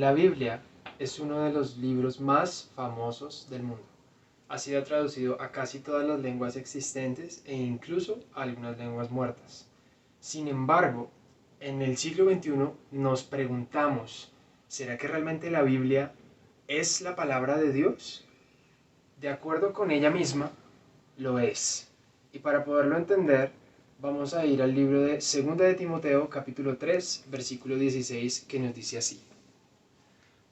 La Biblia es uno de los libros más famosos del mundo. Ha sido traducido a casi todas las lenguas existentes e incluso a algunas lenguas muertas. Sin embargo, en el siglo XXI nos preguntamos, ¿será que realmente la Biblia es la palabra de Dios? De acuerdo con ella misma, lo es. Y para poderlo entender, vamos a ir al libro de 2 de Timoteo, capítulo 3, versículo 16, que nos dice así.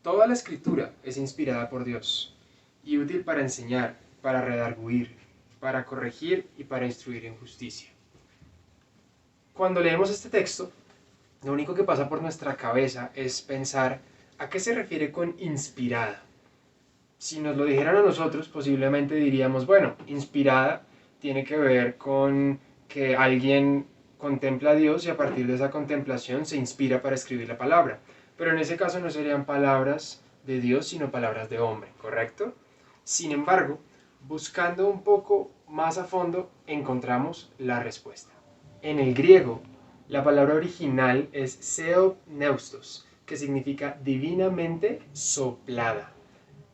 Toda la escritura es inspirada por Dios y útil para enseñar, para redarguir, para corregir y para instruir en justicia. Cuando leemos este texto, lo único que pasa por nuestra cabeza es pensar ¿a qué se refiere con inspirada? Si nos lo dijeran a nosotros, posiblemente diríamos, bueno, inspirada tiene que ver con que alguien contempla a Dios y a partir de esa contemplación se inspira para escribir la palabra. Pero en ese caso no serían palabras de Dios, sino palabras de hombre, ¿correcto? Sin embargo, buscando un poco más a fondo, encontramos la respuesta. En el griego, la palabra original es theopneustos, que significa divinamente soplada.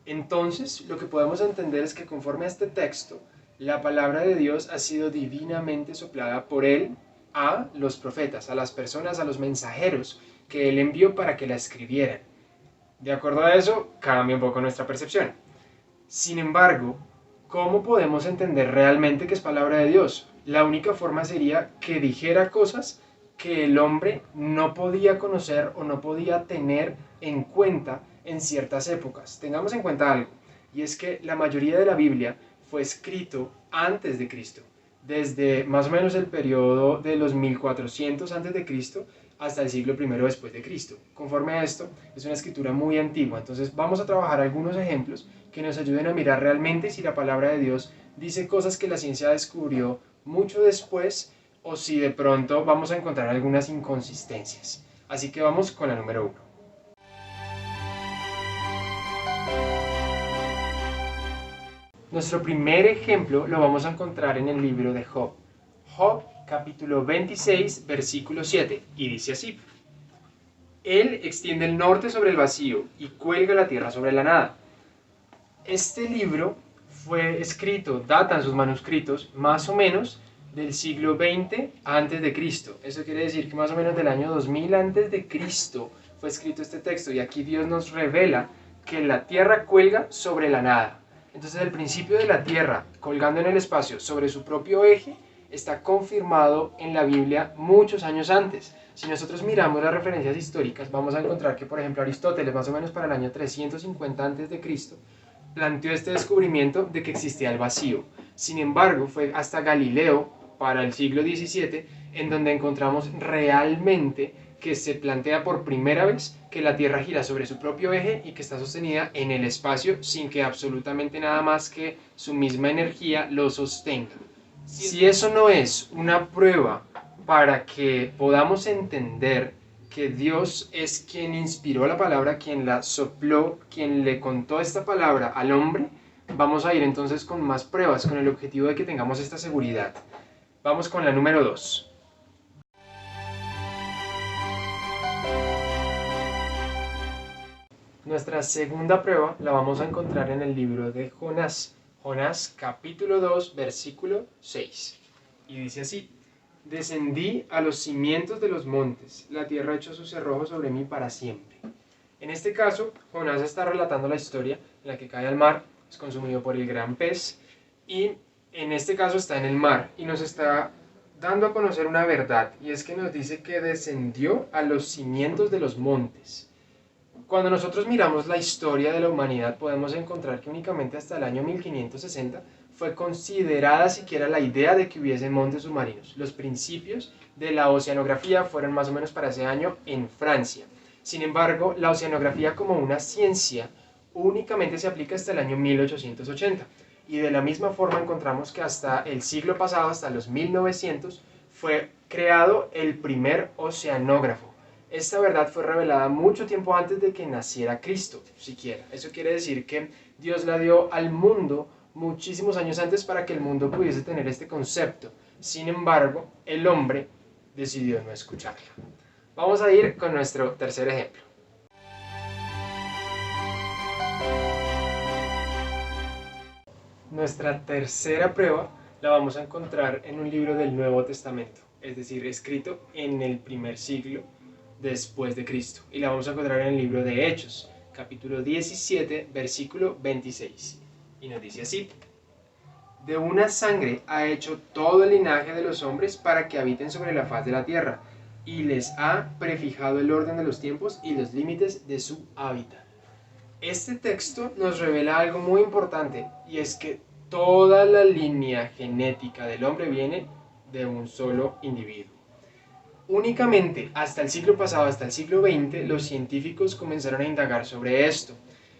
Entonces, lo que podemos entender es que conforme a este texto, la palabra de Dios ha sido divinamente soplada por Él a los profetas, a las personas, a los mensajeros que Él envió para que la escribieran. De acuerdo a eso, cambia un poco nuestra percepción. Sin embargo, ¿cómo podemos entender realmente que es palabra de Dios? La única forma sería que dijera cosas que el hombre no podía conocer o no podía tener en cuenta en ciertas épocas. Tengamos en cuenta algo, y es que la mayoría de la Biblia fue escrito antes de Cristo, desde más o menos el periodo de los 1400 antes de Cristo hasta el siglo I después de Cristo. Conforme a esto, es una escritura muy antigua, entonces vamos a trabajar algunos ejemplos que nos ayuden a mirar realmente si la palabra de Dios dice cosas que la ciencia descubrió mucho después o si de pronto vamos a encontrar algunas inconsistencias. Así que vamos con la número 1. Nuestro primer ejemplo lo vamos a encontrar en el libro de Job. Job, capítulo 26, versículo 7, y dice así. Él extiende el norte sobre el vacío y cuelga la tierra sobre la nada. Este libro fue escrito, datan sus manuscritos más o menos del siglo XX antes de Cristo. Eso quiere decir que más o menos del año 2000 antes de Cristo fue escrito este texto y aquí Dios nos revela que la tierra cuelga sobre la nada. Entonces el principio de la tierra colgando en el espacio sobre su propio eje está confirmado en la Biblia muchos años antes. Si nosotros miramos las referencias históricas, vamos a encontrar que, por ejemplo, Aristóteles, más o menos para el año 350 a.C., planteó este descubrimiento de que existía el vacío. Sin embargo, fue hasta Galileo, para el siglo XVII, en donde encontramos realmente que se plantea por primera vez que la Tierra gira sobre su propio eje y que está sostenida en el espacio sin que absolutamente nada más que su misma energía lo sostenga. Si eso no es una prueba para que podamos entender que Dios es quien inspiró la palabra, quien la sopló, quien le contó esta palabra al hombre, vamos a ir entonces con más pruebas, con el objetivo de que tengamos esta seguridad. Vamos con la número 2. Nuestra segunda prueba la vamos a encontrar en el libro de Jonás. Jonás capítulo 2, versículo 6. Y dice así. Descendí a los cimientos de los montes, la tierra echó sus cerrojos sobre mí para siempre. En este caso, Jonás está relatando la historia en la que cae al mar, es consumido por el gran pez, y en este caso está en el mar, y nos está dando a conocer una verdad, y es que nos dice que descendió a los cimientos de los montes. Cuando nosotros miramos la historia de la humanidad, podemos encontrar que únicamente hasta el año 1560 fue considerada siquiera la idea de que hubiese montes submarinos. Los principios de la oceanografía fueron más o menos para ese año en Francia. Sin embargo, la oceanografía como una ciencia únicamente se aplica hasta el año 1880. Y de la misma forma encontramos que hasta el siglo pasado, hasta los 1900, fue creado el primer oceanógrafo. Esta verdad fue revelada mucho tiempo antes de que naciera Cristo, siquiera. Eso quiere decir que Dios la dio al mundo muchísimos años antes para que el mundo pudiese tener este concepto. Sin embargo, el hombre decidió no escucharla. Vamos a ir con nuestro tercer ejemplo. Nuestra tercera prueba la vamos a encontrar en un libro del Nuevo Testamento, es decir, escrito en el primer siglo después de Cristo. Y la vamos a encontrar en el libro de Hechos, capítulo 17, versículo 26. Y nos dice así: de una sangre ha hecho todo el linaje de los hombres para que habiten sobre la faz de la tierra, y les ha prefijado el orden de los tiempos y los límites de su hábitat. Este texto nos revela algo muy importante, y es que toda la línea genética del hombre viene de un solo individuo. Únicamente hasta el siglo pasado, hasta el siglo XX, los científicos comenzaron a indagar sobre esto.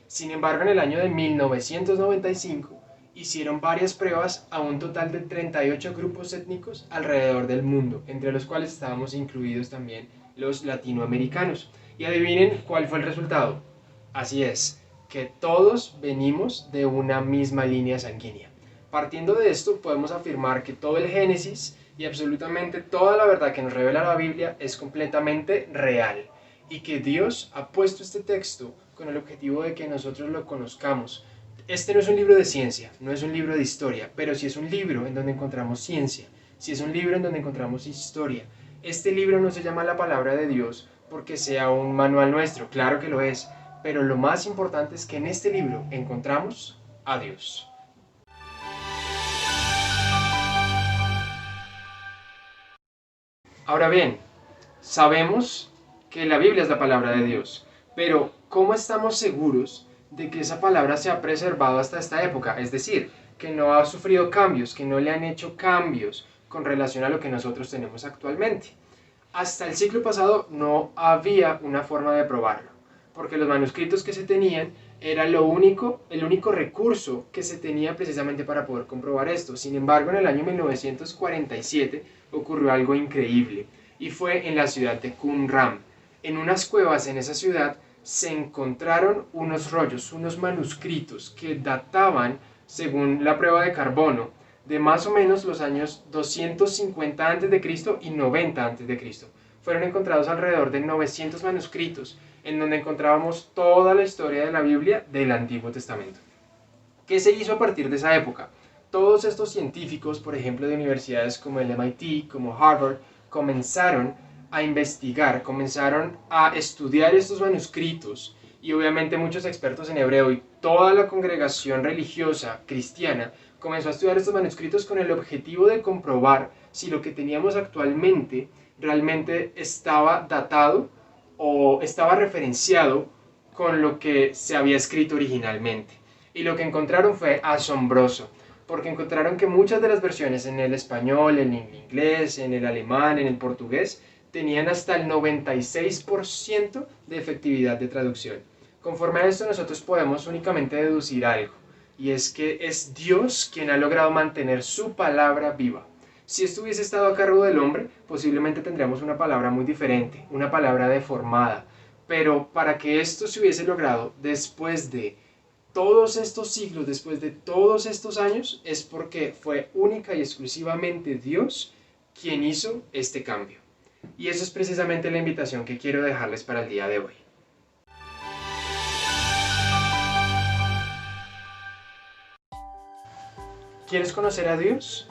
Sin embargo, en el año de 1995 hicieron varias pruebas a un total de 38 grupos étnicos alrededor del mundo, entre los cuales estábamos incluidos también los latinoamericanos. Y adivinen cuál fue el resultado. Así es, que todos venimos de una misma línea sanguínea. Partiendo de esto, podemos afirmar que todo el Génesis y absolutamente toda la verdad que nos revela la Biblia es completamente real, y que Dios ha puesto este texto con el objetivo de que nosotros lo conozcamos. Este no es un libro de ciencia, no es un libro de historia, pero sí es un libro en donde encontramos ciencia, sí es un libro en donde encontramos historia. Este libro no se llama la palabra de Dios porque sea un manual nuestro, claro que lo es, pero lo más importante es que en este libro encontramos a Dios. Ahora bien, sabemos que la Biblia es la palabra de Dios, pero ¿cómo estamos seguros de que esa palabra se ha preservado hasta esta época? Es decir, que no ha sufrido cambios, que no le han hecho cambios con relación a lo que nosotros tenemos actualmente. Hasta el siglo pasado no había una forma de probarlo, porque los manuscritos que se tenían era el único recurso que se tenía precisamente para poder comprobar esto. Sin embargo, en el año 1947 ocurrió algo increíble, y fue en la ciudad de Qumran. En unas cuevas en esa ciudad se encontraron unos rollos, unos manuscritos que databan, según la prueba de carbono, de más o menos los años 250 a.C. y 90 a.C. Fueron encontrados alrededor de 900 manuscritos, en donde encontrábamos toda la historia de la Biblia del Antiguo Testamento. ¿Qué se hizo a partir de esa época? Todos estos científicos, por ejemplo, de universidades como el MIT, como Harvard, comenzaron a investigar, comenzaron a estudiar estos manuscritos, y obviamente muchos expertos en hebreo y toda la congregación religiosa cristiana comenzó a estudiar estos manuscritos con el objetivo de comprobar si lo que teníamos actualmente realmente estaba datado o estaba referenciado con lo que se había escrito originalmente. Y lo que encontraron fue asombroso, porque encontraron que muchas de las versiones en el español, en el inglés, en el alemán, en el portugués, tenían hasta el 96% de efectividad de traducción. Conforme a esto, nosotros podemos únicamente deducir algo, y es que es Dios quien ha logrado mantener su palabra viva. Si esto hubiese estado a cargo del hombre, posiblemente tendríamos una palabra muy diferente, una palabra deformada. Pero para que esto se hubiese logrado después de todos estos siglos, después de todos estos años, es porque fue única y exclusivamente Dios quien hizo este cambio. Y eso es precisamente la invitación que quiero dejarles para el día de hoy. ¿Quieres conocer a Dios?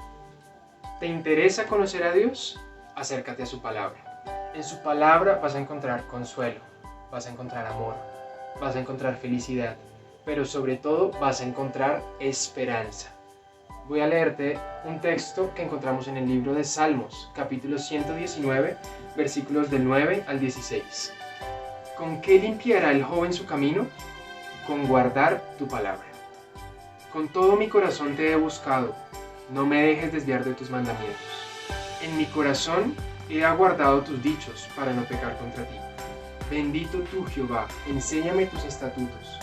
¿Te interesa conocer a Dios? Acércate a su palabra. En su palabra vas a encontrar consuelo, vas a encontrar amor, vas a encontrar felicidad, pero sobre todo vas a encontrar esperanza. Voy a leerte un texto que encontramos en el libro de Salmos, capítulo 119, versículos del 9 al 16. ¿Con qué limpiará el joven su camino? Con guardar tu palabra. Con todo mi corazón te he buscado, no me dejes desviar de tus mandamientos. En mi corazón he aguardado tus dichos para no pecar contra ti. Bendito tú, Jehová, enséñame tus estatutos.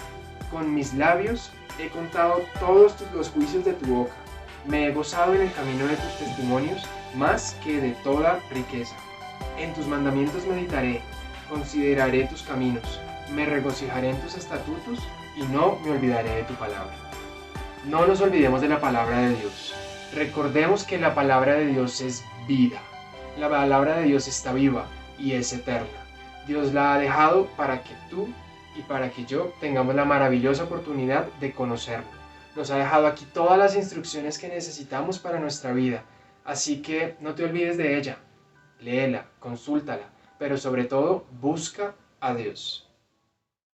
Con mis labios he contado todos los juicios de tu boca. Me he gozado en el camino de tus testimonios más que de toda riqueza. En tus mandamientos meditaré, consideraré tus caminos, me regocijaré en tus estatutos y no me olvidaré de tu palabra. No nos olvidemos de la palabra de Dios. Recordemos que la palabra de Dios es vida. La palabra de Dios está viva y es eterna. Dios la ha dejado para que tú y para que yo tengamos la maravillosa oportunidad de conocerlo. Nos ha dejado aquí todas las instrucciones que necesitamos para nuestra vida. Así que no te olvides de ella. Léela, consúltala, pero sobre todo busca a Dios.